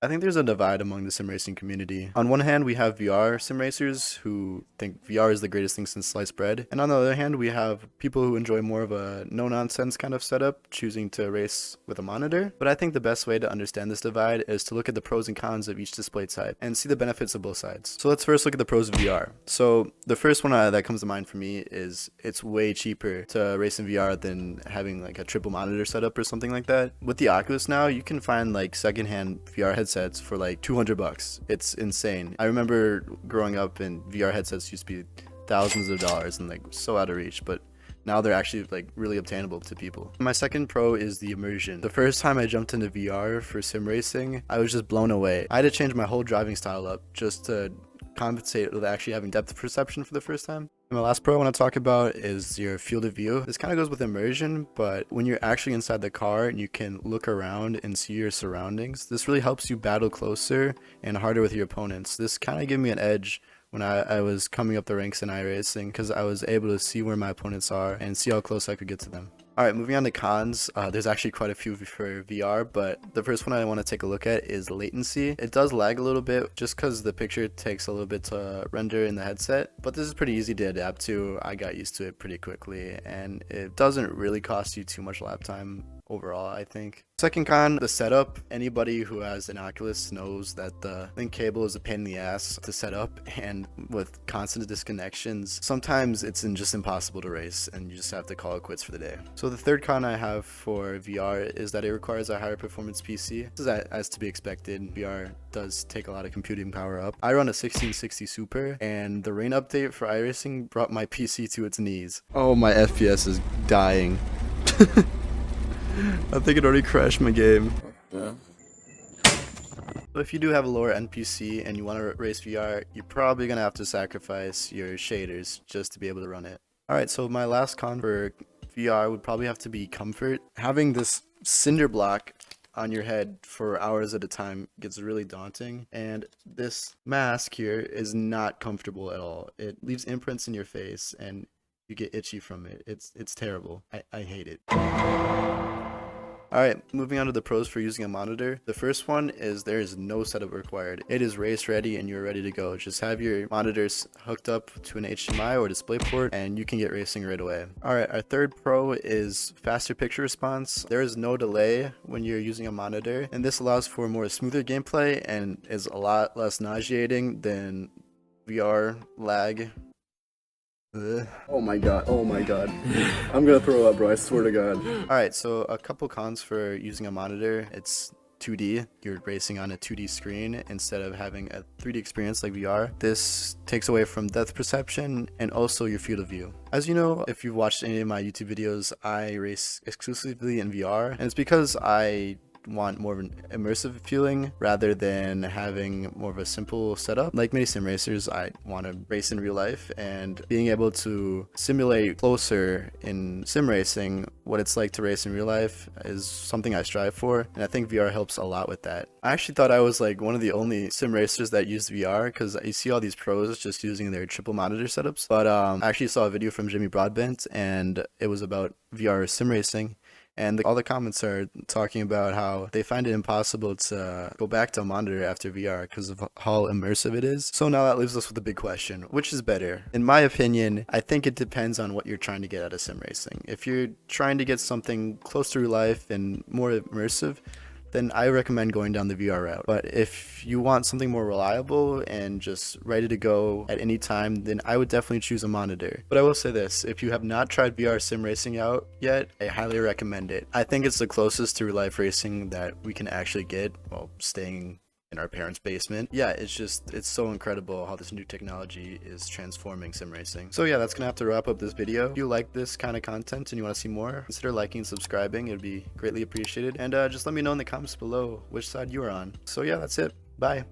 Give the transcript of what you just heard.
I think there's a divide among the sim racing community. On one hand, we have VR sim racers who think VR is the greatest thing since sliced bread. And on the other hand, we have people who enjoy more of a no-nonsense kind of setup, choosing to race with a monitor. But I think the best way to understand this divide is to look at the pros and cons of each display type and see the benefits of both sides. So let's first look at the pros of VR. So the first one that comes to mind for me is it's way cheaper to race in VR than having like a triple monitor setup or something like that. With the Oculus now, you can find like secondhand VR headsets for like $200. It's insane. I remember growing up and VR headsets used to be thousands of dollars and like so out of reach, but now they're actually like really obtainable to people. My second pro is the immersion. The first time I jumped into VR for sim racing, I was just blown away. I had to change my whole driving style up just to compensate with actually having depth perception for the first time. And my last pro I want to talk about is your field of view. This kind of goes with immersion, but when you're actually inside the car and you can look around and see your surroundings, this really helps you battle closer and harder with your opponents. This kind of gave me an edge when I was coming up the ranks in iRacing because I was able to see where my opponents are and see how close I could get to them. Alright, moving on to cons, there's actually quite a few for VR, but the first one I want to take a look at is latency. It does lag a little bit just because the picture takes a little bit to render in the headset, but this is pretty easy to adapt to. I got used to it pretty quickly, and it doesn't really cost you too much lap time overall, I think. Second con, the setup. Anybody who has an Oculus knows that the link cable is a pain in the ass to set up, and with constant disconnections, sometimes it's just impossible to race and you just have to call it quits for the day. So the third con I have for VR is that it requires a higher performance PC. This is as to be expected. VR does take a lot of computing power up. I run a 1660 Super, and the rain update for iRacing brought my PC to its knees. Oh, my FPS is dying. I think it already crashed my game. Yeah. So if you do have a lower NPC and you want to race VR, you're probably going to have to sacrifice your shaders just to be able to run it. Alright, so my last con for VR would probably have to be comfort. Having this cinder block on your head for hours at a time gets really daunting, and this mask here is not comfortable at all. It leaves imprints in your face and you get itchy from it. It's terrible. I hate it. Alright, moving on to the pros for using a monitor. The first one is there is no setup required. It is race ready and you're ready to go. Just have your monitors hooked up to an HDMI or DisplayPort and you can get racing right away. Alright, our third pro is faster picture response. There is no delay when you're using a monitor, and this allows for more smoother gameplay and is a lot less nauseating than VR lag. Ugh. Oh my god, I'm gonna throw up, bro, I swear to god. Alright, so a couple cons for using a monitor. It's 2D. You're racing on a 2D screen instead of having a 3D experience like VR. This takes away from depth perception and also your field of view. As you know, if you've watched any of my YouTube videos, I race exclusively in VR, and it's because I want more of an immersive feeling rather than having more of a simple setup. Like many sim racers, I want to race in real life, and being able to simulate closer in sim racing what it's like to race in real life is something I strive for, and I think VR helps a lot with that. I actually thought I was like one of the only sim racers that used VR, because you see all these pros just using their triple monitor setups, but I actually saw a video from Jimmy Broadbent and it was about VR sim racing. And all the comments are talking about how they find it impossible to go back to a monitor after VR because of how immersive it is. So now that leaves us with the big question: which is better? In my opinion, I think it depends on what you're trying to get out of sim racing. If you're trying to get something close to real life and more immersive, then I recommend going down the VR route. But if you want something more reliable and just ready to go at any time, then I would definitely choose a monitor. But I will say this: if you have not tried VR sim racing out yet, I highly recommend it. I think it's the closest to real life racing that we can actually get while staying in our parents' basement. Yeah, it's so incredible how this new technology is transforming sim racing. So yeah, that's gonna have to wrap up this video. If you like this kind of content and you want to see more, consider liking and subscribing. It would be greatly appreciated, and just let me know in the comments below which side you are on. So yeah, that's it. Bye.